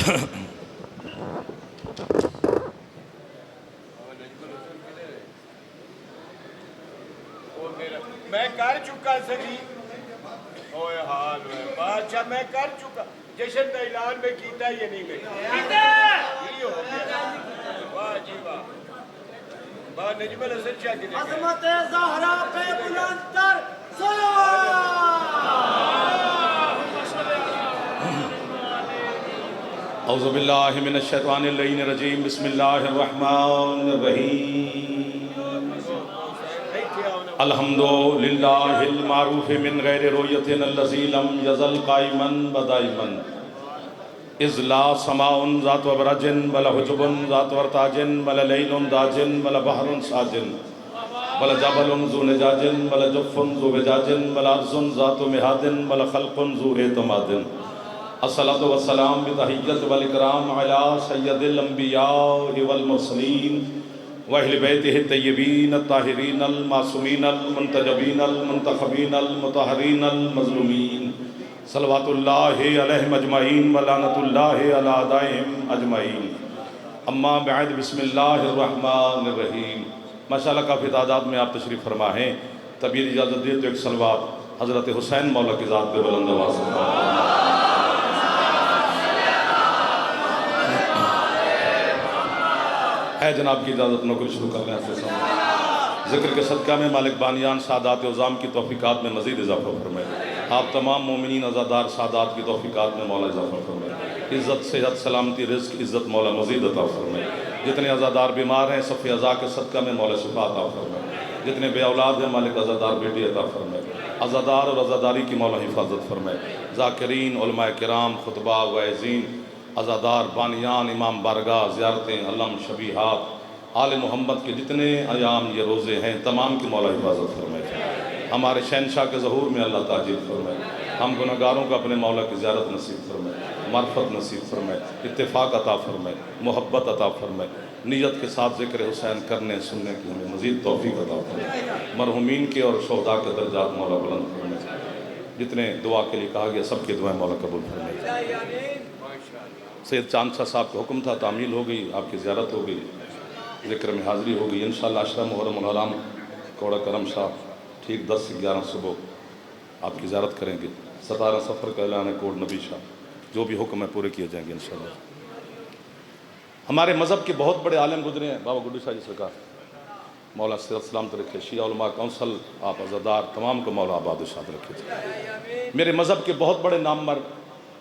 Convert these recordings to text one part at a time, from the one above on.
میں کر چکا سکی اوے حال میں بادشاہ میں کر چکا جشن کا اعلان میں کیتا یہ نہیں میں یہ ہو گیا واہ جی واہ واہ نجم الحسن شاہ کی عظمت زہرا پہ بلند تر اعوذ باللہ من الشیطان اللعین الرجیم بسم اللہ الرحمن الرحیم الحمدللہ المعروف من غیر رویت الذی لم یزل قائما بدائما اذ لا سماء ذات وبرج ولا حجب ذات ورتاج ولا لیل داج ولا بحر ساج ولا جبل ذو نجاج ولا جف ذو وجاج ولا ارض ذات مہاد ولا خلق ذو اعتماد الصلاة والسلام بتحیت والاکرام علی سید الانبیاء والمرسلین وَأَهْلِ بَيْتِهِ الطَّيِّبِينَ الطَّاهِرِينَ الْمَعْصُومِينَ الْمُنْتَجَبِينَ الْمُنْتَخَبِينَ الْمُطَهَّرِينَ الْمَظْلُومِينَ صلوات اللہ علیہم اجمعین ولعنت اللہ علی اعدائہم اجمعین اما بعد بسم اللہ الرحمن الرحیم ماشاءاللہ کافی تعداد میں آپ تشریف فرما ہیں طبیعت اجازت دے تو ایک صلوات حضرت حسین مولا کی ذات پہ بلند آواز سے ہے جناب کی اجازت نوکری شروع کر لیں آپ سے ذکر کے صدقہ میں مالک بانیان سعادات عظام کی توفیقات میں مزید اضافہ فرمائے آپ تمام مومنین عزادار سعادات کی توفیقات میں مولا اضافہ فرمائے عزت صحت سلامتی رزق عزت مولا مزید عطا فرمائے جتنے عزادار بیمار ہیں صفی عزا کے صدقہ میں مولا شفا عطا فرمائے جتنے بے اولاد ہیں مالک عزادار بیٹی عطا فرمائے عزادار اور عزاداری کی مولا حفاظت فرمائے ذاکرین علماء کرام خطبہ وعظین عزادار بانیان امام بارگاہ زیارتیں علم شبیہات آل محمد کے جتنے ایام یہ روزے ہیں تمام کی مولا حفاظت فرمائے ہمارے شہنشاہ کے ظہور میں اللہ تاجیل فرمائے ہم گناہگاروں کو اپنے مولا کی زیارت نصیب فرمائے معرفت نصیب فرمائے اتفاق عطا فرمائے محبت عطا فرمائے نیت کے ساتھ ذکر حسین کرنے سننے کی ہمیں مزید توفیق عطا فرمائے مرحومین کے اور شہداء کے درجات مولا بلند فرمائے جتنے دعا کے لیے کہا گیا سب کی دعائیں مولا قبول فرمائے سید چاند شاہ صاحب کا حکم تھا تعمیل ہو گئی آپ کی زیارت ہو گئی ذکر میں حاضری ہو گئی انشاءاللہ عشرہ محرم الحرام کوڑا کرم شاہ ٹھیک 10 سے 11 صبح آپ کی زیارت کریں گے 17 سفر کا اعلان ہے کوڑ نبی شاہ جو بھی حکم ہے پورے کیے جائیں گے انشاءاللہ ہمارے مذہب کے بہت بڑے عالم گزرے ہیں بابا گڈو شاہ جی سرکار مولا سیرت سلامت رکھے شیعہ علماء کونسل آپ عزادار تمام کو مولا آباد و شاد رکھے میرے مذہب کے بہت بڑے نامور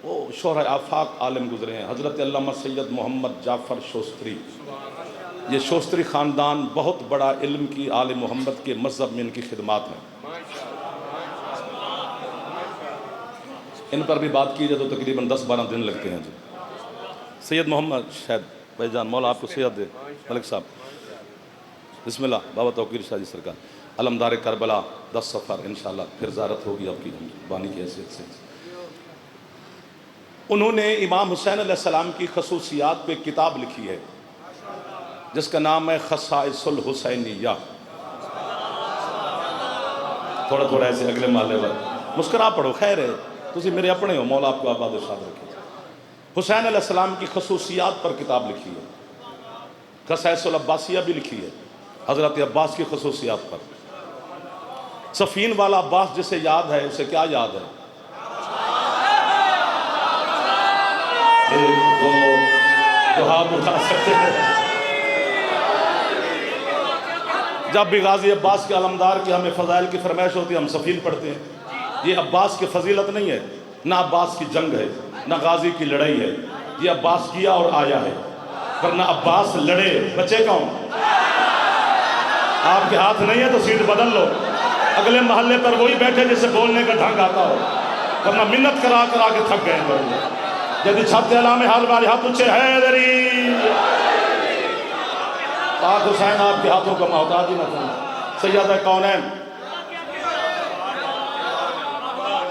وہ شہرہ آفاق عالم گزرے ہیں حضرت علامہ سید محمد جعفر شوستری یہ شوستری خاندان بہت بڑا علم کی آل محمد کے مذہب میں ان کی خدمات ہیں ان پر بھی بات کی جائے تو تقریباً 10-12 دن لگتے ہیں جی سید محمد شاید بھائی جان مولا آپ کو صحت دے ملک صاحب بسم اللہ بابا توقیر شاہ جی سرکار علمدار کربلا 10 سفر انشاءاللہ پھر زیارت ہوگی آپ کی بانی کی حیثیت سے انہوں نے امام حسین علیہ السلام کی خصوصیات پہ کتاب لکھی ہے جس کا نام ہے خصائص الحسینیہ تھوڑا تھوڑا ایسے اگلے محلے پر مسکرا پڑھو خیر ہے تسی میرے اپنے ہو مولا آپ کو آباد و شاد رکھے حسین علیہ السلام کی خصوصیات پر کتاب لکھی ہے خصائص العباسیہ بھی لکھی ہے حضرت عباس کی خصوصیات پر سفین والا عباس جسے یاد ہے اسے کیا یاد ہے تو ہاتھ اٹھا سکتے ہیں جب بھی غازی عباس کے علمدار کی ہمیں فضائل کی فرمائش ہوتی ہے ہم سفین پڑھتے ہیں یہ عباس کی فضیلت نہیں ہے نہ عباس کی جنگ ہے نہ غازی کی لڑائی ہے یہ عباس کیا اور آیا ہے ورنہ عباس لڑے بچے کون آپ کے ہاتھ نہیں ہے تو سیٹ بدل لو اگلے محلے پر وہی بیٹھے جسے بولنے کا ڈھنگ آتا ہو ورنہ منت کرا کرا کے تھک گئے جدی چھپتے علامے حال باری ہاتھ اچھے حیدری پاک حسین آپ کے ہاتھوں کا محتاج ہی نہ تھا سیدہ کونین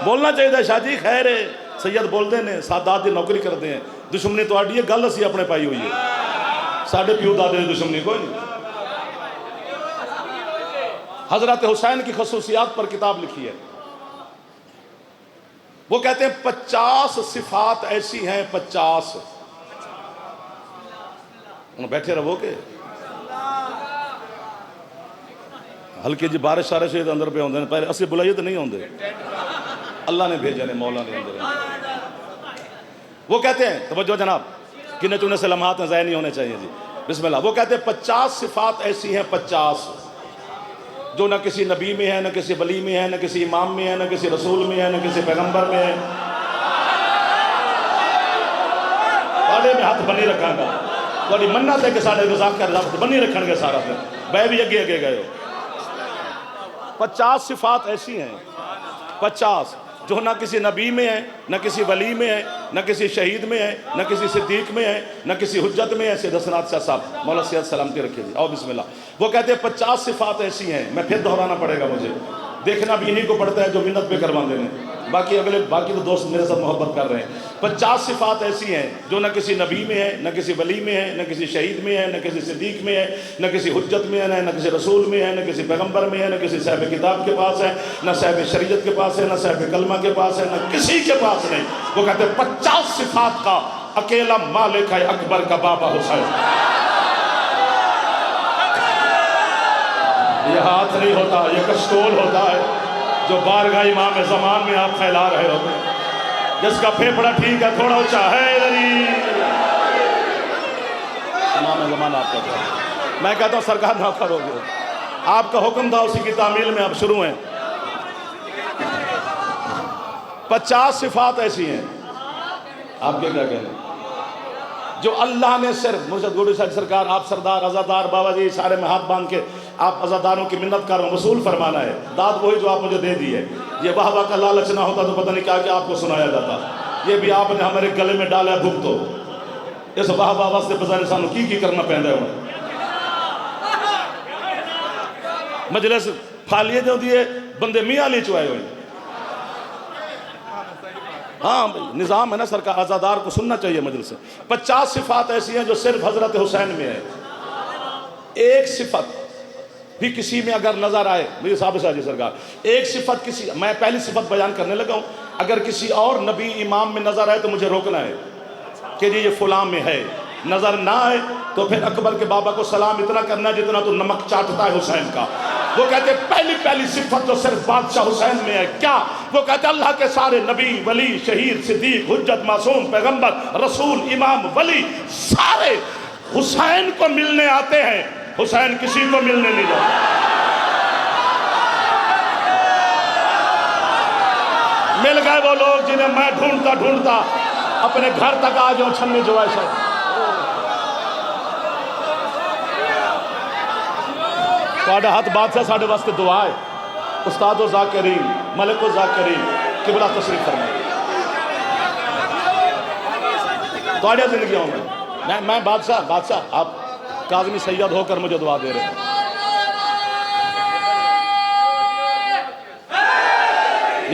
بولنا چاہیے تھا شاہ جی خیر ہے سید بول دے نے سادات دی نوکری کر دے ہیں دشمنی تو آڈی ہے گل اسی اپنے پائی ہوئی ہے ساڑھے پیو دادے دشمنی کوئی نہیں حضرت حسین کی خصوصیات پر کتاب لکھی ہے وہ کہتے ہیں 50 صفات ایسی ہیں 50 بیٹھے رہو کہ ہلکی جی بارش شارش ہوئی تو اندر پہ ہوندے ہیں، پہلے اسی بلائیے تو نہیں ہوندے، اللہ نے بھیجا نے، مولا نے اندر ہیں۔ وہ کہتے ہیں، توجہ جناب، گنے چنے سے لمحات ہیں، ضائع نہیں ہونے چاہیے جی، بسم اللہ۔ وہ کہتے ہیں 50 صفات ایسی ہیں، 50 جو نہ کسی نبی میں ہے، نہ کسی ولی میں ہے، نہ کسی امام میں ہے، نہ کسی رسول میں ہے، نہ کسی پیغمبر میں ہے۔ ساڑھے میں ہاتھ بنی رکھاں گا، تھوڑی منت ہے کہ ساڑھے گزاک کر رہا بنی رکھن گے سارا پھر بے بھی اگے اگے گئے ہو۔ 50 صفات ایسی ہیں، 50 جو نہ کسی نبی میں ہے، نہ کسی ولی میں ہے، نہ کسی شہید میں ہے، نہ کسی صدیق میں ہے، نہ کسی حجت میں ہے۔ سید حسنات شاہ صاحب مولا سید سلامتی رکھیے جی، آؤ بسم اللہ۔ وہ کہتے ہیں 50 صفات ایسی ہیں، میں پھر دہرانا پڑے گا مجھے، دیکھنا بھی انہی کو پڑتا ہے جو منت پہ کروا دینے، باقی تو دوست میرے ساتھ محبت کر رہے ہیں۔ 50 صفات ایسی ہیں جو نہ کسی نبی میں ہے، نہ کسی ولی میں ہے، نہ کسی شہید میں ہے، نہ کسی صدیق میں ہے، نہ کسی حجت میں ہے، نہ کسی رسول میں ہے، نہ کسی پیغمبر میں ہے، نہ کسی صاحب کتاب کے پاس ہے، نہ صاحب شریعت کے پاس ہے، نہ صاحب کلمہ کے پاس ہے، نہ کسی کے پاس نہیں۔ وہ کہتے ہیں 50 صفات کا اکیلا مالک ہے اکبر کا بابا حسین۔ یہ ہاتھ نہیں ہوتا، یہ کشتول ہوتا ہے جو بارگاہ امام زمان میں آپ پھیلا رہے ہوتے ہیں۔ جس کا پھیپڑا ٹھیک ہے تھوڑا اونچا ہے دری امام زمان آپ کہتا ہے۔ میں کہتا ہوں سرکار نوکر ہو گئے، آپ کا حکم تھا، اسی کی تعمیل میں اب شروع ہیں۔ 50 صفات ایسی ہیں، آپ کے کیا کہنے جو اللہ نے صرف مرشد گوڑی صاحب سرکار، آپ سردار عزادار بابا جی سارے میں ہاتھ باندھ کے آپ عزاداروں کی منت کر وصول فرمانا ہے، داد وہی جو آپ مجھے دے دی ہے۔ یہ واہ واہ کا لالچ نہ ہوتا تو پتہ نہیں کیا کیا آپ کو سنایا جاتا، یہ بھی آپ نے ہمارے گلے میں ڈالا ہے بھگتو، اس واہ واہ واسطے پتہ نہیں سانو کی کرنا پہندا ہے۔ مجلس پھالیے جو دیے بندے میاں علی چوائے ہوئے، ہاں نظام ہے نا سرکار، عزادار کو سننا چاہیے مجلس سے۔ 50 صفات ایسی ہیں جو صرف حضرت حسین میں ہے۔ ایک صفت بھی کسی میں اگر نظر آئے، میرے صاحب جی سرکار، ایک صفت کسی، میں پہلی صفت بیان کرنے لگا ہوں، اگر کسی اور نبی امام میں نظر آئے تو مجھے روکنا ہے کہ جی یہ فلاں میں ہے، نظر نہ آئے تو پھر اکبر کے بابا کو سلام اتنا کرنا جتنا تو نمک چاٹتا ہے حسین کا۔ وہ کہتے ہیں پہلی صفت جو صرف بادشاہ حسین میں ہے، کیا؟ وہ کہتے ہیں اللہ کے سارے نبی، ولی، شہید، صدیق، حجت، معصوم، پیغمبر، رسول، امام، ولی سارے حسین کو ملنے آتے ہیں، حسین کسی کو ملنے نہیں جاتا۔ مل گئے وہ لوگ جنہیں میں ڈھونڈتا اپنے گھر تک آ جاؤں چھنی جو ایسا۔ ساڑھے ہاتھ بادشاہ ساڑھے واسطے دعا ہے، استاد و ذاکرین، ملک و ذاکرین، قبلہ تشریف فرمائے۔ ساڑھے زندگی ہوں میں بادشاہ آپ کاظمی سید ہو کر مجھے دعا دے رہے ہیں۔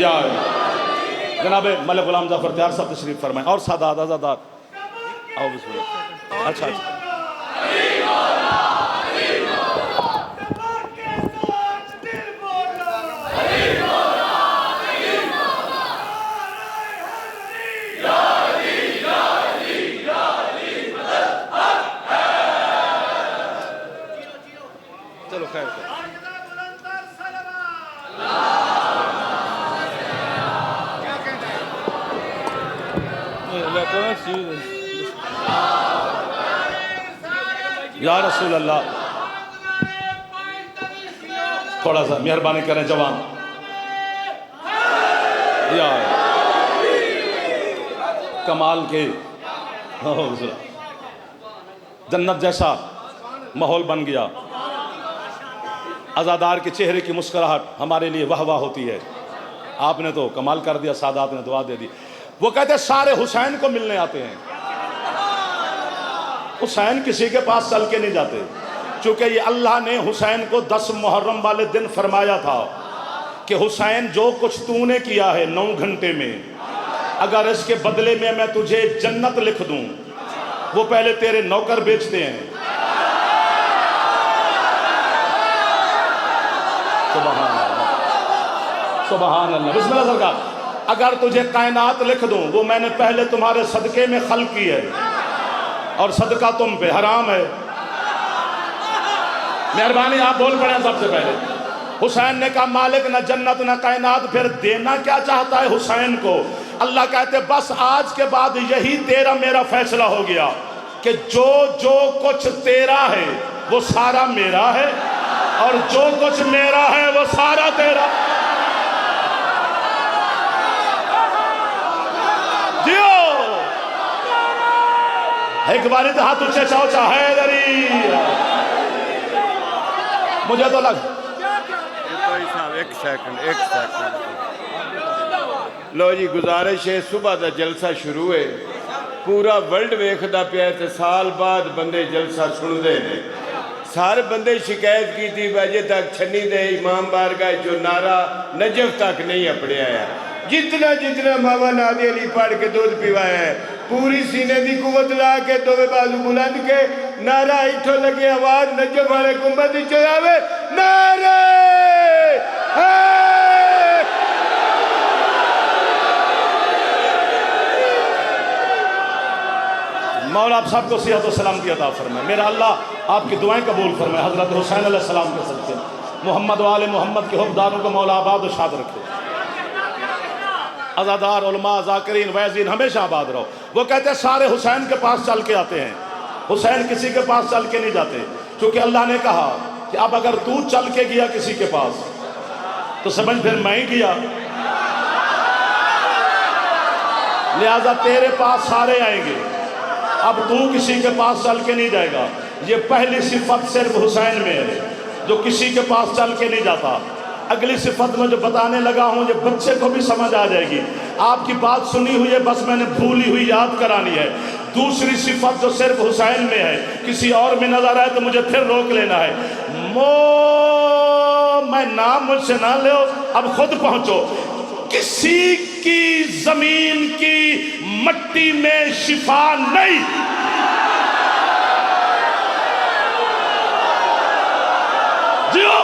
یا جناب ملک غلام ظفر تیار صاحب تشریف فرمائیں، اور سادات عزادار آؤ بسم اللہ۔ اچھا چلو خیر یا رسول اللہ، تھوڑا سا مہربانی کریں جوان، یا کمال کے جنت جیسا ماحول بن گیا، عزادار کے چہرے کی مسکراہٹ ہمارے لیے واہ واہ ہوتی ہے۔ آپ نے تو کمال کر دیا، سادات نے دعا دے دی۔ وہ کہتے ہیں سارے حسین کو ملنے آتے ہیں، حسین کسی کے پاس چل کے نہیں جاتے، چونکہ یہ اللہ نے حسین کو 10 محرم والے دن فرمایا تھا کہ حسین جو کچھ تو نے کیا ہے 9 گھنٹے میں، اگر اس کے بدلے میں تجھے جنت لکھ دوں، وہ پہلے تیرے نوکر بیچتے ہیں۔ سبحان اللہ، سبحان اللہ، بسم اللہ سرکار، اگر تجھے کائنات لکھ دوں، وہ میں نے پہلے تمہارے صدقے میں خلق کی ہے۔ اور صدقہ تم پہ حرام ہے۔ مہربانی آپ بول پڑیں سب سے پہلے۔ حسین نے کہا مالک نہ جنت نہ کائنات، پھر دینا کیا چاہتا ہے حسین کو؟ اللہ کہتے بس آج کے بعد یہی تیرا میرا فیصلہ ہو گیا کہ جو کچھ تیرا ہے وہ سارا میرا ہے، اور جو کچھ میرا ہے وہ سارا تیرا۔ دیو ایک باری تو ہاتھ اچھے چاہو چاہے دری مجھے تو لگ ایک سیکنڈ لو جی، گزارش ہے صبح دا جلسہ شروع ہے، پورا ورلڈ ویکھدا پیا ہے تے سال بعد بندے جلسہ سن دے نے۔ سارے بندے شکایت کی تھی بجے تک چھنی دے امام بارگاہ جو نعرہ نجف تک نہیں اپڑیا ہے۔ جتنا ماما نادی علی پڑھ کے دودھ پیوایا ہے، پوری سینے دی قوت لا کے دوے بازو بلند کے نعرہ اٹھو لگے آواز نجف والے گنبد چلاوے نعرہ مولا آپ سب کو صحت و سلامتی عطا فرمائے۔ میرا اللہ آپ کی دعائیں قبول فرمائے۔ حضرت حسین علیہ السلام کے صدقے محمد و آل محمد کے حبداروں کو مولا آباد و شاد رکھے۔ عزادار علماء ذاکرین وعظین ہمیشہ آباد رہو۔ وہ کہتے ہیں سارے حسین کے پاس چل کے آتے ہیں، حسین کسی کے پاس چل کے نہیں جاتے، چونکہ اللہ نے کہا کہ اب اگر تو چل کے گیا کسی کے پاس تو سمجھ پھر میں ہی گیا، لہذا تیرے پاس سارے آئیں گے، اب تو کسی کے پاس چل کے نہیں جائے گا۔ یہ پہلی صفت صرف حسین میں ہے جو کسی کے پاس چل کے نہیں جاتا۔ اگلی صفت میں جو بتانے لگا ہوں یہ بچے کو بھی سمجھ آ جائے گی، آپ کی بات سنی ہوئی ہے بس میں نے بھولی ہوئی یاد کرانی ہے۔ دوسری صفت جو صرف حسین میں ہے، کسی اور میں نظر آئے تو مجھے پھر روک لینا ہے۔ میں نام مجھ سے نہ لو، اب خود پہنچو۔ کسی کی زمین کی مٹی میں شفا نہیں۔ جیو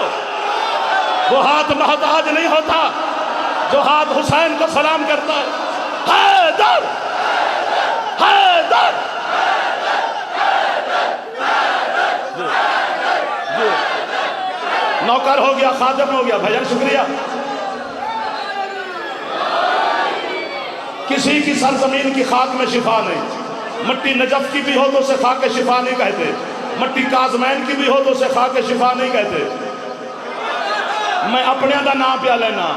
وہ ہاتھ محتاج نہیں ہوتا جو ہاتھ حسین کو سلام کرتا ہے۔ حیدر حیدر نوکر ہو گیا، خادم ہو گیا، بھجن شکریہ۔ کسی کی سرزمین کی خاک میں شفا نہیں۔ مٹی نجف کی بھی ہو تو اسے خاک شفا نہیں کہتے، مٹی کاظمین کی بھی ہو تو اسے خاک شفا نہیں کہتے۔ میں اپنے دا نام پیا لینا،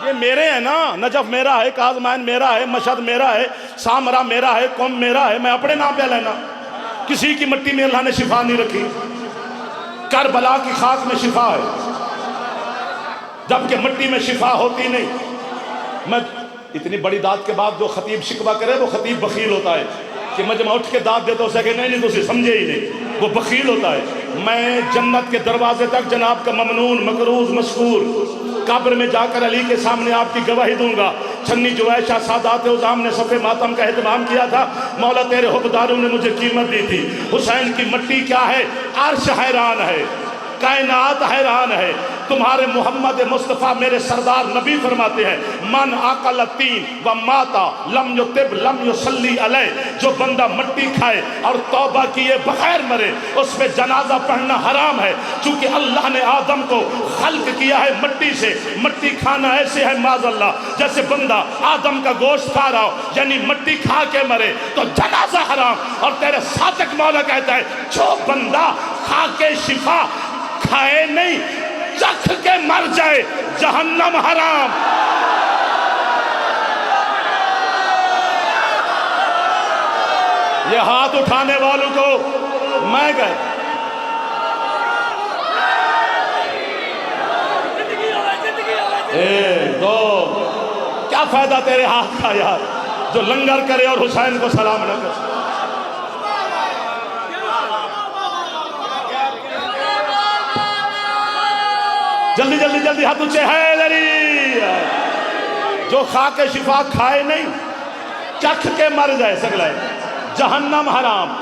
یہ میرے ہیں نا، نجف میرا ہے، کاظمین میرا ہے، مشہد میرا ہے، سامرا میرا ہے، قم میرا ہے، میں اپنے نام پیا لینا۔ کسی کی مٹی میں اللہ نے شفا نہیں رکھی۔ کربلا کی خاک میں شفا ہے جبکہ مٹی میں شفا ہوتی نہیں۔ میں اتنی بڑی داد کے بعد جو خطیب شکوہ کرے وہ خطیب بخیل ہوتا ہے کہ میں جب میں اٹھ کے داد دیتا ہوں اسے کہ نہیں تو اسے سمجھے ہی نہیں، وہ بخیل ہوتا ہے۔ میں جنت کے دروازے تک جناب کا ممنون مقروض مشکور، قبر میں جا کر علی کے سامنے آپ کی گواہی دوں گا۔ چھنی جویشہ سادات عظام نے صف ماتم کا اہتمام کیا تھا، مولا تیرے حبداروں نے مجھے قیمت دی تھی۔ حسین کی مٹی کیا ہے؟ عرش حیران ہے، کائنات حیران ہے۔ تمہارے محمد مصطفیٰ میرے سردار نبی فرماتے ہیں من عقل التین و ماتا لم یطب لم یصلی علیہ، جو بندہ مٹی کھائے اور توبہ کیے بغیر مرے اس پہ جنازہ پڑھنا حرام ہے، چونکہ اللہ نے آدم کو خلق کیا ہے مٹی سے۔ مٹی کھانا ایسے ہے معاذ اللہ جیسے بندہ آدم کا گوشت کھا رہا ہو، یعنی مٹی کھا کے مرے تو جنازہ حرام۔ اور تیرے صادق مولا کہتا ہے جو بندہ کھا کے شفا کھائے نہیں چکھ کے مر جائے جہنم حرام۔ یہ ہاتھ اٹھانے والوں کو میں گئے ایک دو، کیا فائدہ تیرے ہاتھ کا یار جو لنگر کرے اور حسین کو سلام نہ کرے۔ جلدی جلدی جلدی ہاتھ اونچے حیدری، جو خاک شفا کھائے نہیں چکھ کے مر جائے سگلائے جہنم حرام۔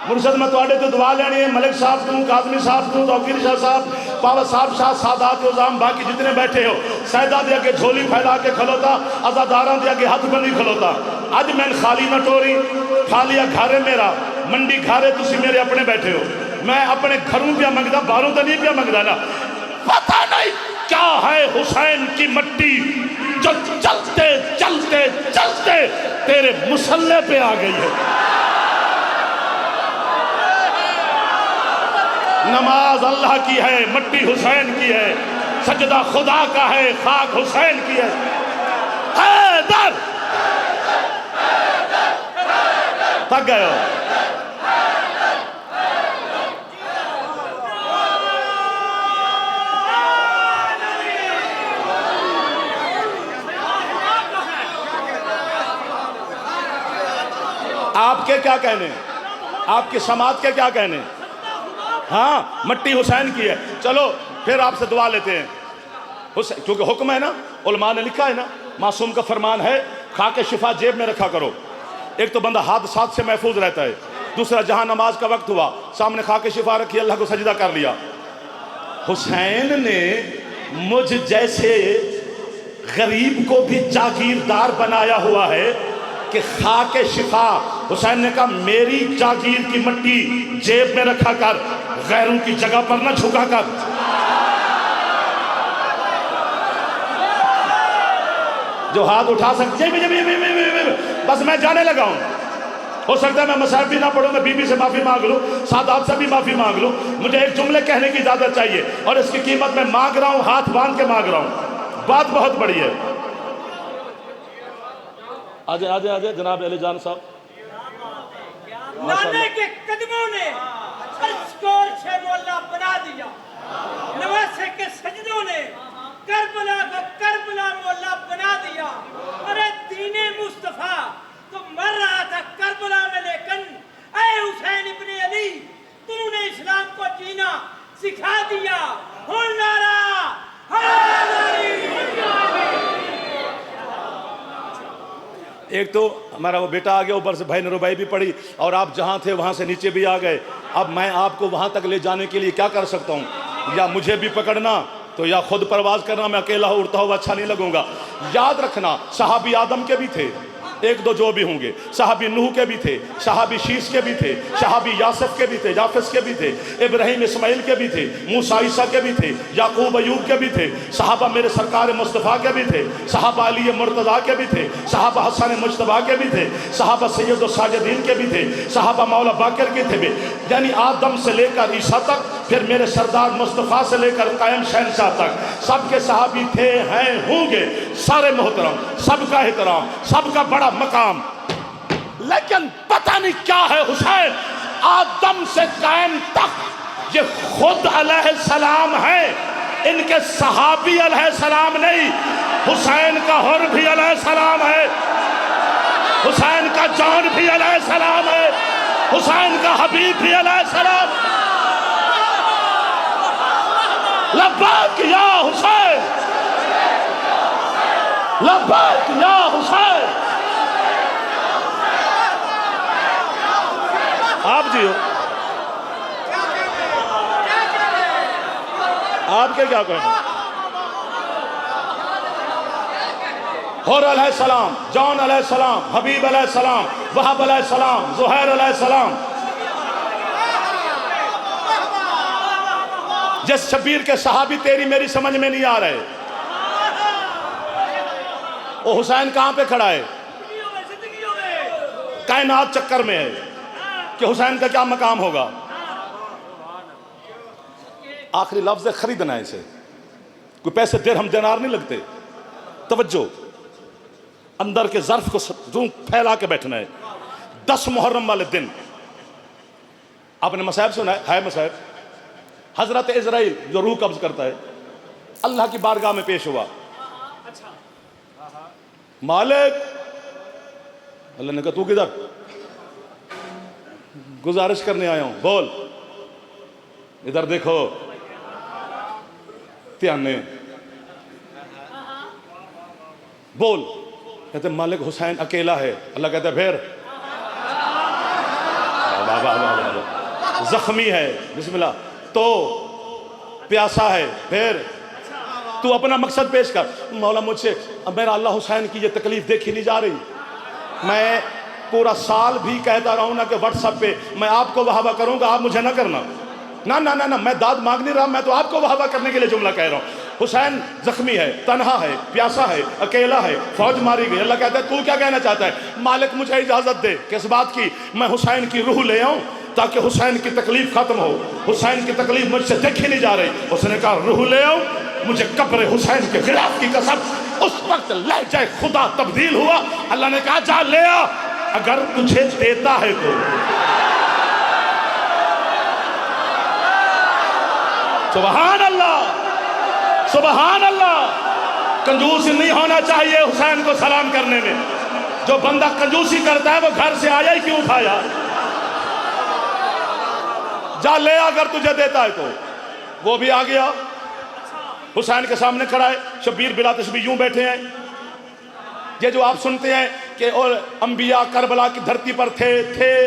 مرشد میں توڑے تو دعا لینی ہے، ملک صاحب توں، قاضمی صاحب توں، توقیر شاہ صاحب، پاور صاحب شاہ، سادات عظام، باقی جتنے بیٹھے ہو، سیدہ دیا کے جھولی پھیلا کے کھلوتا، عزاداراں دیا کے ہاتھ بندی کھلوتا۔ اج میں خالی نہ ٹوری خالیا گھر ہے میرا منڈی گھر ہے تسی میرے اپنے بیٹھے ہو میں اپنے گھروں پہ منگدا باہروں تو نہیں پہ منگدا نا پتہ نہیں کیا ہے حسین کی مٹی جو چلتے چلتے چلتے تیرے مسلح پہ آ گئی ہے نماز اللہ کی ہے مٹی حسین کی ہے سجدہ خدا کا ہے خاک حسین کی ہے حیدر تھک گئے ہو آپ کے کیا کہنے آپ کی سماعت کے کیا کہنے ہاں مٹی حسین کی ہے چلو پھر آپ سے دعا لیتے ہیں کیونکہ حکم ہے نا علماء نے لکھا ہے نا معصوم کا فرمان ہے خاک شفا جیب میں رکھا کرو ایک تو بندہ حادثات سے محفوظ رہتا ہے دوسرا جہاں نماز کا وقت ہوا سامنے خاک شفا رکھی اللہ کو سجدہ کر لیا حسین نے مجھ جیسے غریب کو بھی جاگیردار بنایا ہوا ہے کہ خاک شفا حسین نے کہا میری جاگیر کی مٹی جیب میں رکھا کر غیروں کی جگہ پر نہ جھکا کر جو ہاتھ اٹھا سکتے بس میں جانے لگا ہوں ہو سکتا ہے میں مصحف بھی نہ پڑھوں میں بی بی سے معافی مانگ لوں سادات سے بھی معافی مانگ لوں مجھے ایک جملے کہنے کی اجازت چاہیے اور اس کی قیمت میں مانگ رہا ہوں ہاتھ باندھ کے مانگ رہا ہوں بات بہت بڑی ہے آجے آجے آجے جناب علی جان صاحب نانے کے قدموں نے عرش کو عرش مولا بنا دیا نواسے کے سجدوں نے کربلا کو کربلا مولا بنا دیا ارے دین مصطفیٰ تو مر رہا تھا کربلا میں لیکن اے حسین ابن علی تم نے اسلام کو جینا سکھا دیا ہن نعرہ حیدری ایک تو ہمارا وہ بیٹا آ گیا اوپر سے بھائی نے ربائی بھی پڑھی اور آپ جہاں تھے وہاں سے نیچے بھی آ گئے اب میں آپ کو وہاں تک لے جانے کے لیے کیا کر سکتا ہوں یا مجھے بھی پکڑنا تو یا خود پرواز کرنا میں اکیلا اڑتا ہوا اچھا نہیں لگوں گا یاد رکھنا صحابی آدم کے بھی تھے ایک دو جو بھی ہوں گے صحابی نوح کے بھی تھے صحابی شیس کے بھی تھے صحابی یاسف کے بھی تھے یافس کے بھی تھے ابراہیم اسماعیل کے بھی تھے موسیٰ عیسیٰ کے بھی تھے یعقوب ایوب کے بھی تھے صحابہ میرے سرکار مصطفیٰ کے بھی تھے صحابہ علی مرتضیٰ کے بھی تھے صحابہ حسن مجتبیٰ کے بھی تھے صحابہ سید الساجدین کے بھی تھے صحابہ مولا باقر کے تھے بھی یعنی آدم سے لے کر عیسیٰ تک پھر میرے سردار مصطفیٰ سے لے کر قائم شہنشاہ تک سب کے صحابی تھے ہیں ہوں گے سارے محترم سب کا احترام سب کا بڑا مقام لیکن پتہ نہیں کیا ہے حسین آدم سے قائم تک یہ خود علیہ السلام ہے ان کے صحابی علیہ السلام نہیں حسین کا حر بھی علیہ السلام ہے حسین کا جان بھی علیہ السلام ہے حسین کا حبیب بھی علیہ السلام لبیک یا حسین لبیک یا حسین آپ جی ہو آپ کے کیا کہیں حر علیہ السلام جان علیہ السلام حبیب علیہ السلام وہب علیہ السلام زہیر علیہ السلام جس شبیر کے صحابی تیری میری سمجھ میں نہیں آ رہے وہ حسین کہاں پہ کھڑا ہے کائنات چکر میں ہے کہ حسین کا کیا مقام ہوگا آخری لفظ خریدنا ہے اسے کوئی پیسے درہم دینار نہیں لگتے توجہ اندر کے ظرف کو زوں پھیلا کے بیٹھنا ہے 10 محرم والے دن آپ نے مصائب سنا ہے مصائب حضرت عزرائیل جو روح قبض کرتا ہے اللہ کی بارگاہ میں پیش ہوا مالک اللہ نے کہا تو کدھر گزارش کرنے آیا ہوں بول ادھر دیکھو تیانے بول کہتے مالک حسین اکیلا ہے اللہ کہتا ہے پھر زخمی ہے بسم اللہ تو پیاسا ہے پھر تو اپنا مقصد پیش کر مولا مجھ سے میرا اللہ حسین کی یہ تکلیف دیکھی نہیں جا رہی میں پورا سال بھی کہتا رہوں نا کہ واٹس ایپ پہ میں آپ کو واہ کروں گا، آپ مجھے نہ کرنا، نہ نہ نہ نہ، میں داد مانگ نہیں رہا، میں تو آپ کو واہ کرنے کے لیے جملہ کہہ رہا ہوں۔ حسین زخمی ہے، تنہا ہے، پیاسا ہے، اکیلا ہے، فوج ماری گئی۔ اللہ کہتا ہے تو کیا کہنا چاہتا ہے؟ مالک مجھے اجازت دے، کس بات کی؟ میں حسین کی روح لے آؤں تاکہ حسین کی تکلیف ختم ہو، حسین کی تکلیف مجھ سے دیکھی نہیں جا رہی۔ اس نے کہا روح لے آؤں، مجھے قبر حسین کے غلاف کی قسم۔ اس وقت لہجہ خدا تبدیل ہوا۔ اللہ نے کہا جا لے آ، اگر تجھے دیتا ہے تو۔ سبحان اللہ، سبحان اللہ۔ کنجوس نہیں ہونا چاہیے حسین کو سلام کرنے میں۔ جو بندہ کنجوسی کرتا ہے وہ گھر سے آیا ہی کیوں کھایا؟ جا لے اگر تجھے دیتا ہے تو۔ وہ بھی آ گیا، حسین کے سامنے کھڑا ہے، شبیر بلا تشبیہ یوں بیٹھے ہیں۔ یہ جو آپ سنتے ہیں کہ اور انبیاء کربلا کی دھرتی پر تھے،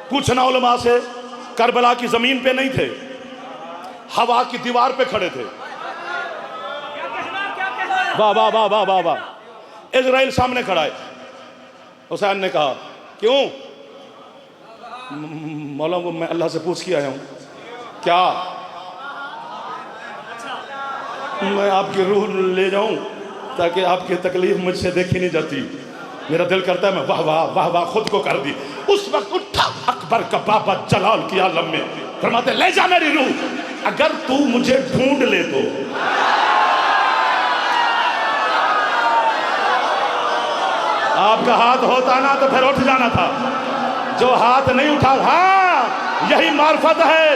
پوچھنا علماء سے، کربلا کی زمین پہ نہیں تھے، ہوا کی دیوار پہ کھڑے تھے۔ واہ واہ واہ واہ واہ واہ۔ اسرائیل سامنے کھڑا ہے۔ حسین نے کہا کیوں؟ مولا کو میں اللہ سے پوچھ کے آیا ہوں، کیا میں آپ کی روح لے جاؤں تاکہ آپ کی تکلیف مجھ سے دیکھی نہیں جاتی؟ میرا دل کرتا ہے میں واہ واہ واہ واہ خود کو کر دی۔ اس وقت اٹھا اکبر کا بابا جلال کی عالم میں، فرماتے لے جا میری روح، اگر تو مجھے ڈھونڈ لے تو۔ آپ کا ہاتھ ہوتا نا تو پھر اٹھ جانا تھا، جو ہاتھ نہیں اٹھا۔ ہاں یہی معرفت ہے۔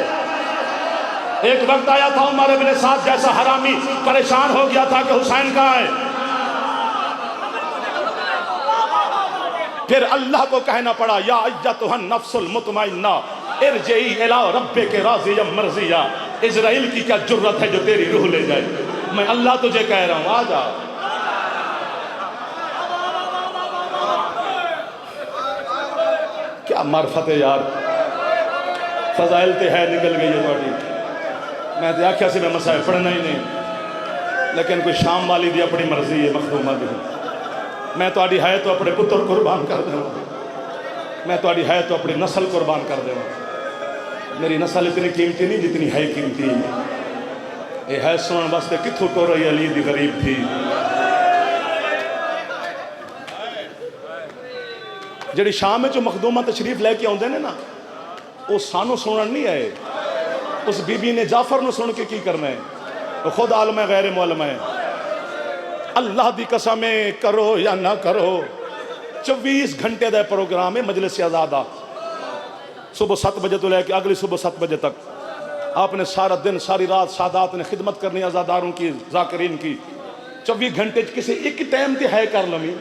ایک وقت آیا تھا عمر ابن سعد جیسا حرامی پریشان ہو گیا تھا کہ حسین کہاں ہے، پھر اللہ کو کہنا پڑا یا ایتھا النفس المطمئنہ ارجعی الی ربک راضیہ مرضیہ۔ اسرائیل کی کیا جرت ہے جو تیری روح لے جائے؟ میں اللہ تجھے کہہ رہا ہوں آ جا۔ کیا معرفت ہے یار، فضائل تے ہے نکل گئی ہے تھوڑی۔ میں تے آکھیا سے میں مسائل پڑھنا ہی نہیں، لیکن کوئی شام والی دی اپنی مرضی ہے مخدومہ دی۔ میں تہاڈی ہے تو اپنے پتر قربان کر دوں، میں تہاڈی ہے تو اپنی نسل قربان کر دوں۔ میری نسل اتنی قیمتی نہیں جتنی ہے قیمتی۔ یہ ہے سنن واسطے کتھوں ٹر رہی علی دی غریب تھی۔ جڑی شام میں جو مخدومہ تشریف لے کے آؤندے نے نا، وہ سانو سنن نہیں آئے، اس بی بی نے جعفر نو سن کے کی کرنا ہے، وہ خود عالم غیر معلم ہے۔ اللہ دی قسمیں کرو یا نہ کرو، 24 گھنٹے دا پروگرام ہے مجلس آزادہ، صبح 7 بجے تو لے کے اگلی صبح 7 بجے تک آپ نے سارا دن ساری رات سادات نے خدمت کرنی آزاداروں کی، ذاکرین کی۔ 24 گھنٹے کسی ایک ٹائم تے ہے کر لمی،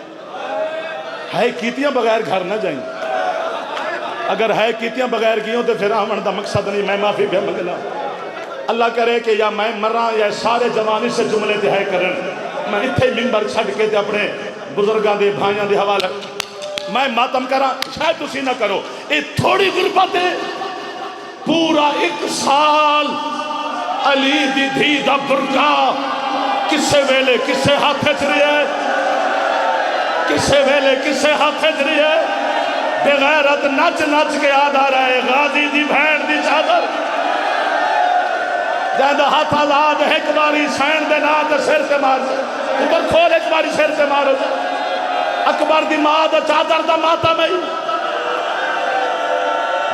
ہے کیتیاں بغیر گھر نہ جائیں۔ اگر ہے کیتیاں بغیر گیوں تو پھر آمن دا مقصد نہیں، میں معافی پہ منگنا۔ اللہ کرے کہ یا میں مرا یا سارے جوانی سے جملے تے ہے کرن، میں اتھے منبر چھڑ کے تے اپنے بزرگاں دے بھائیاں دے حوالے میں ماتم کرا، شاید تسی نہ کرو۔ اے تھوڑی غربت ہے، پورا 1 سال علی دی دھی دا برکا کسے ویلے کسے ہاتھ چری ہے، کسے ویلے کسے ہاتھ چری ہے، بغیرت نچ نچ کے یاد آ رہا ہے غازی دی بھین دی چادر جہاں ہاتھ آزاد ہے، ایک باری سین دے نا تے سر تے مار ادھر کھول، ایک باری سر تے مارو، اکبر دی ماں دا چادر دا ماتا میں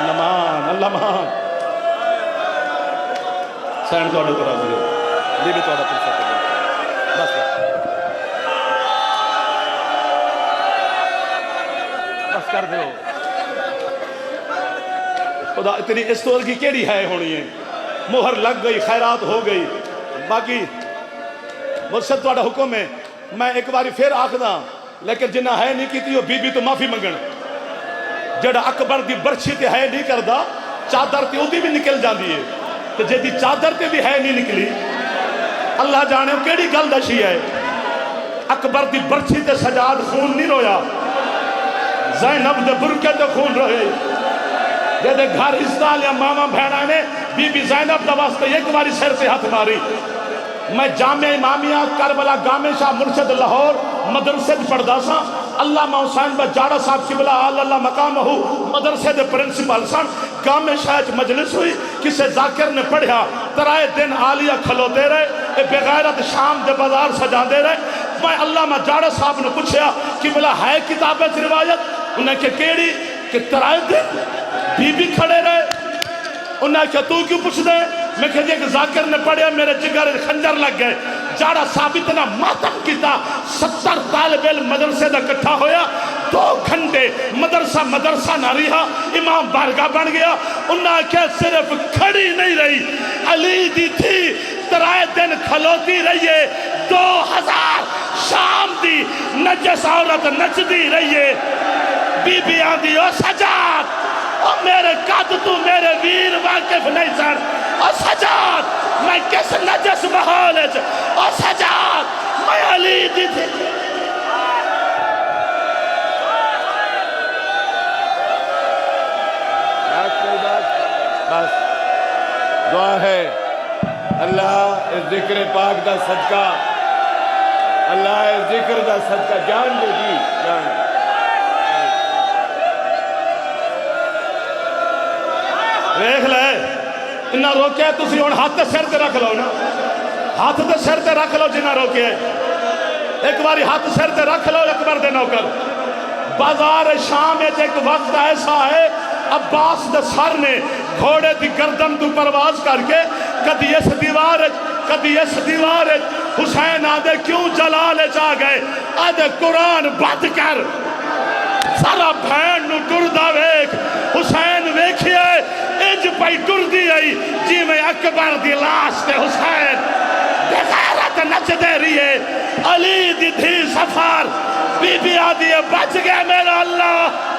نمان اللہ مان سین توڑے تو راضی ہو، یہ بھی توڑا پوچھا کریں بس بس کر دو خدا اتنی استور کی کیڑی ہے ہونی ہے، مہر لگ گئی، خیرات ہو گئی۔ باقی مجھ سے توڑا حکم ہے، میں ایک باری پھر آکھدا لیکن جنہ ہے نہیں کیتی وہ بی بی تو معافی منگن، جڑا اکبر دی برچھی تے ہے نہیں کردا چادر تے اودی بھی نکل جاندی ہے، تو جے دی چادر تے بھی ہے نہیں نکلی اللہ جانے کیڑی گل دشی ہے۔ اکبر دی برچھی تے سجاد خون نہیں رویا، زینب دے برکے تے خون روئے، جے دے گھر اسدال یا ماما بھیڑا نے بی بی زینب دا واسطے ایک باری سر سے ہاتھ ماری۔ میں جامعہ امامیہ کربلا گامے شاہ مرشد لاہور مدرسے پڑھدا سا، علامہ حسین بجاڑا صاحب قبلہ اللہ مقام ہو مدرسے دے پرنسپل سن گام میں شاید مجلس ہوئی کسے ذاکر نے پڑھیا ترائے دن عالیہ کھلوتے رہے اے بغیرت شام دے بازار سجا دے رہے میں علامہ جاڑا صاحب نے پوچھیا قبلہ ہے کتاب ہے روایت انہیں کہ کیڑی کہ ترائے دن بی بی کھڑے رہے انہیں کہ تو کیوں پوچھ دے میں کہتے ہیں کہ ذاکر نے پڑھیا میرے جگر خنجر لگ گئے جاڑا صاحب اتنا ماتم کیتا 70 طالب علم مدرسے دا کٹھا ہویا 2 گھنٹے مدرسہ نہ رہا امام بارگاہ بن گیا انہاں کہ صرف کھڑی نہیں رہی علی دی تھی ترائے دن کھلوتی رہیے 2000 شام دی نجس عورت نچدی رہیے بی بی آندی او سجاد او میرے قد تو میرے ویر واقف نہیں سر او سجاد میں کس نجس محول ہے او سجاد میں علی دی تھی بس دعا ہے اللہ اس ذکر پاک دا صدقہ اللہ اس ذکر دا صدقہ جان دے جی جان دیکھ لے انہاں روکے تسی ہن ہاتھ تے سر تے رکھ لو نا ہاتھ تے سر تے رکھ لو جنہاں روکے ایک باری ہاتھ سر تے رکھ لو اکبر دے نوکر بازار شام ایک وقت ایسا ہے عباس دے سر نے گھوڑے دی گردن تو پرواز کر کے کدی اس دیوار حسین آدھے کیوں جلال جا گئے آدھے قرآن بد کر سارا بھین نو ٹردہ ویک حسین ویکھئے انج پائی ٹردی آئی جی میں اکبر دی لاش تے حسین بغیرت نچ دے رہی ہے علی دی تھی سفار بی بی آدھی بچ گئے میرا اللہ